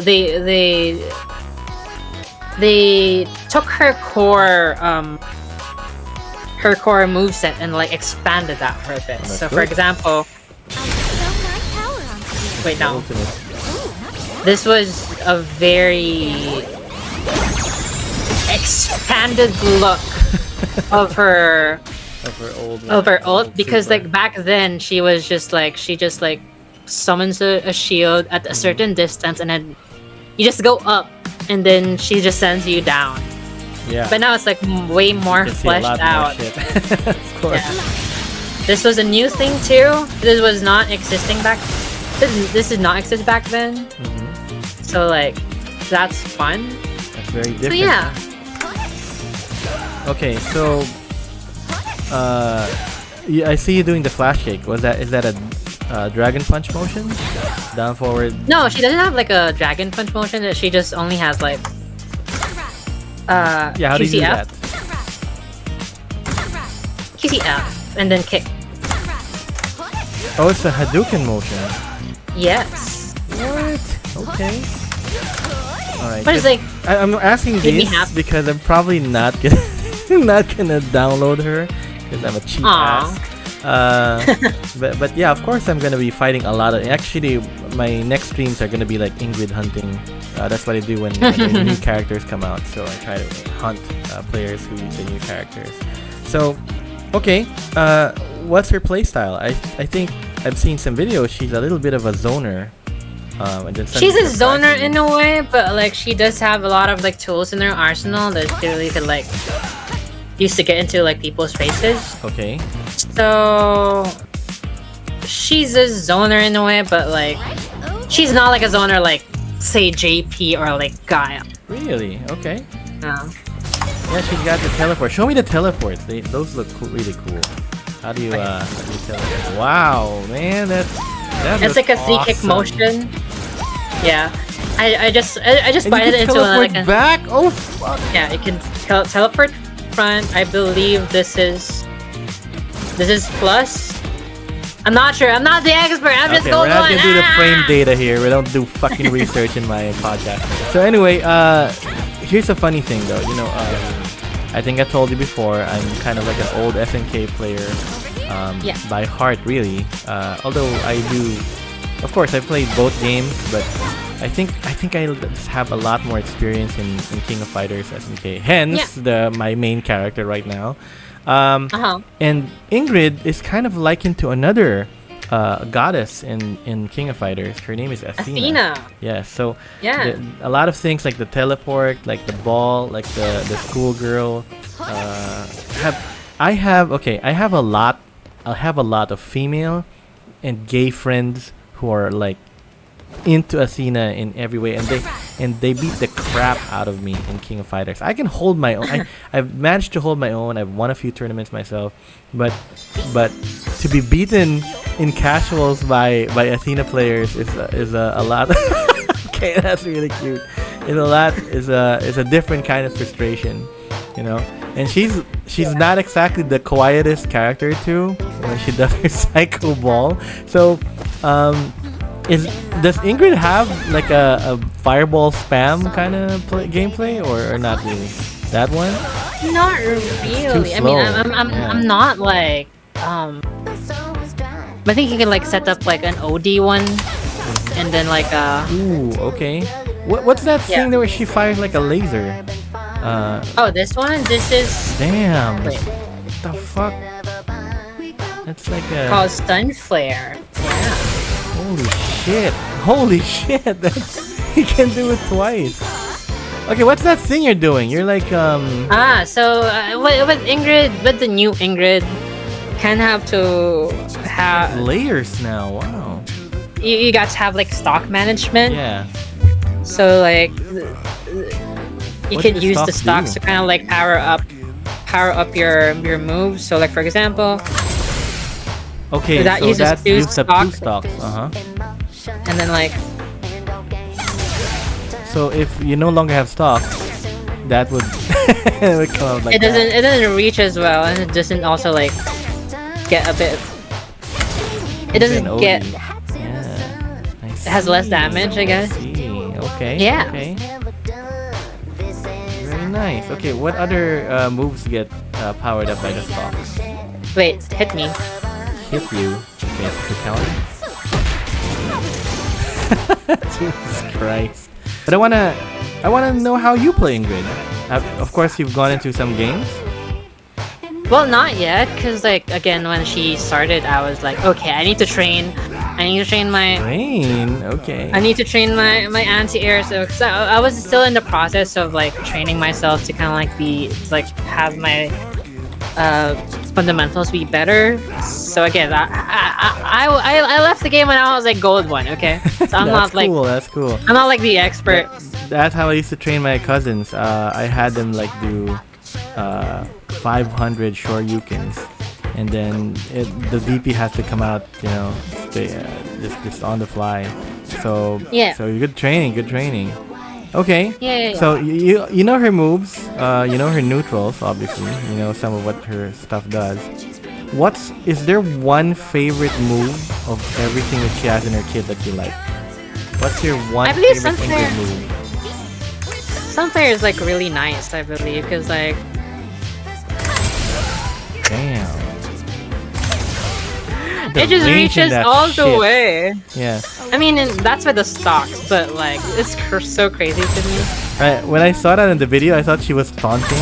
took her core moveset and like expanded that for a bit. So for example, wait, no, this was a very expanded look of her ult, because like back then she just summons a shield at a certain distance, and then you just go up, and then she just sends you down. Yeah. But now it's like way more fleshed out. Of course. Yeah. This was a new thing too. This was not existing back. This did not exist back then. So like, that's fun. That's very different. So yeah. Okay, so I see you doing the flash kick. Is that a dragon punch motion? Down, forward? No, she doesn't have like a dragon punch motion. She just only has like how do you do that? QCF and then kick. Oh, it's a Hadouken motion. Yes. What? Okay. Alright. But it's like, I'm asking this because I'm probably not gonna download her because I'm a cheap ass. But yeah, of course I'm gonna be fighting a lot of. Actually, my next streams are gonna be like Ingrid hunting. That's what I do when the new characters come out. So I try to hunt players who use the new characters. So, okay, what's her playstyle? I think I've seen some videos. She's a little bit of a zoner. And then she's a zoner in a way, but like she does have a lot of like tools in her arsenal that she really could like use to get into like people's faces. Okay. So she's a zoner in a way, but like she's not like a zoner like say JP or like Gaia. Really? Okay. No. Yeah, she's got the teleport. Show me the teleports. Those look really cool. How do you teleport? Wow, man, it's like a awesome. 3-kick motion. Yeah, I just bind it into like a back. Oh fuck. Yeah, you can teleport front. I believe this is plus. I'm not sure. I'm not the expert. I'm just going. We're not gonna do the frame data here. We don't do fucking research in my podcast. So anyway, here's a funny thing though. You know, I think I told you before. I'm kind of like an old SNK player. By heart, really. Although I do, of course, I played both games, but I think I just have a lot more experience in King of Fighters SNK. Hence, my main character right now. And Ingrid is kind of likened to another goddess in King of Fighters. Her name is Athena. Yeah, so a lot of things like the teleport, like the ball, like the schoolgirl. I have a lot of female and gay friends who are like into Athena in every way, and they beat the crap out of me in King of Fighters. I can hold my own. I've managed to hold my own. I've won a few tournaments myself, but to be beaten in casuals by Athena players is a lot. Okay, that's really cute. Is a different kind of frustration, you know. And she's not exactly the quietest character too when she does her psycho ball. So does Ingrid have like a fireball spam kind of gameplay or not really? That one? Not really. I mean, I'm not like I think you can like set up like an OD one, and then like Ooh, okay. What's that thing where she fires like a laser? This one. This is damn. Wait. What the fuck? That's like a called stun flare. Yeah. Holy shit! You can do it twice. Okay, what's that thing you're doing? You're like So with Ingrid, with the new Ingrid, kind of have to have layers now. Wow. You got to have like stock management. Yeah. So like you What can do use the stocks stocks to kind of like power up your moves. So like for example, okay, that so uses that two used up two stocks. stocks. And then like so if you no longer have stocks, that would it would come out like it doesn't reach as well, and it doesn't also like get a bit. It doesn't get. Yeah. It has less damage, I guess. Okay. Yeah. Okay. Very nice. Okay, what other moves get powered up by the stocks? Wait, hit me. Hit you. Okay, that's the counter. Jesus Christ. But I wanna know how you play Ingrid. Of course, you've gone into some games. Well, not yet, cause like again, when she started, I was like, okay, I need to train my. Train. Okay. I need to train my anti-air. So, cause I was still in the process of like training myself to kind of like have my fundamentals be better. So again, I left the game when I was like gold 1. Okay, so I'm not like cool. That's cool. I'm not like the expert. That's how I used to train my cousins. I had them like do 500 Shoryukens, and then the VP has to come out, you know, just on the fly. So so good training. Okay. Yeah. So you know her moves, you know her neutrals, obviously. You know some of what her stuff does. Is there one favorite move of everything that she has in her kit that you like? What's your one favorite Ingrid move? Sunflare is like really nice, I believe, because like damn. It just reaches all the way. Yeah. I mean, that's with the stocks, but like it's so crazy to me. Right. When I saw that in the video, I thought she was taunting.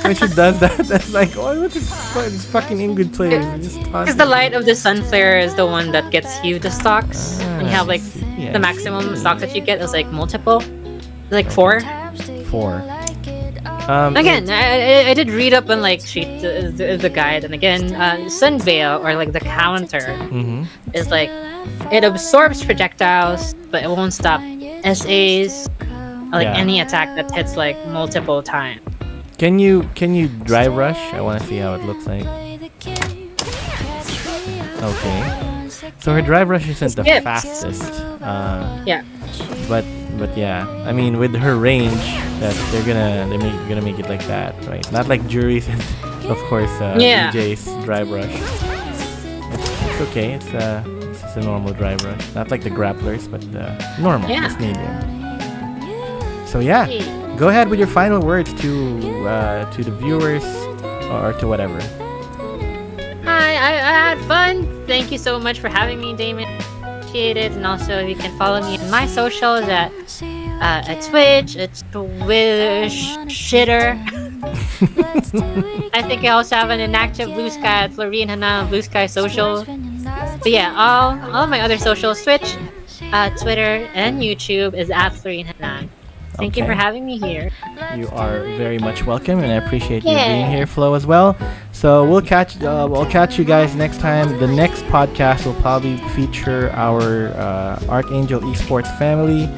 When she does that, that's like, oh, what is this fucking Ingrid playing? Because the light of the sunflare is the one that gets you the stocks. And you have like the maximum stocks that you get is like multiple, like 4. 4. Again, I did read up on like the guide, and again, Sunveil or like the counter is like it absorbs projectiles, but it won't stop SAs or like any attack that hits like multiple times. Can you drive rush? I want to see how it looks like. Okay. So her drive rush isn't the fastest. Yeah. But yeah, I mean with her range, that they're gonna make it like that, right? Not like Jury's and of course DJ's drive rush. It's okay. It's just a normal drive rush, not like the grapplers, but normal. It's medium. So yeah, go ahead with your final words to the viewers or to whatever. Hi, I had fun. Thank you so much for having me, Damon. Appreciate it. And also, you can follow me on my socials at Twitch. It's Twitter shitter. I think I also have an inactive Blue Sky at Florine Hana Blue Sky Social. But yeah, all of my other socials, Twitch, Twitter, and YouTube is at Florine Hanan. Thank you for Okay. having me here. You are very much welcome, and I appreciate you Yeah. being here, Flo, as well. So we'll catch you guys next time. The next podcast will probably feature our Archangel Esports family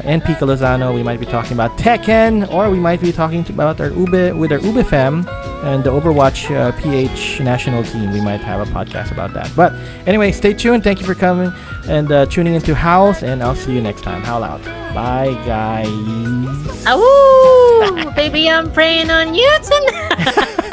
and Pika Lozano. We might be talking about Tekken, or we might be talking about our Ube fam and the Overwatch PH national team. We might have a podcast about that. But anyway, stay tuned. Thank you for coming and tuning into HOWLs, and I'll see you next time. Howl out. Bye, guys. Awoo! Baby, I'm praying on you tonight.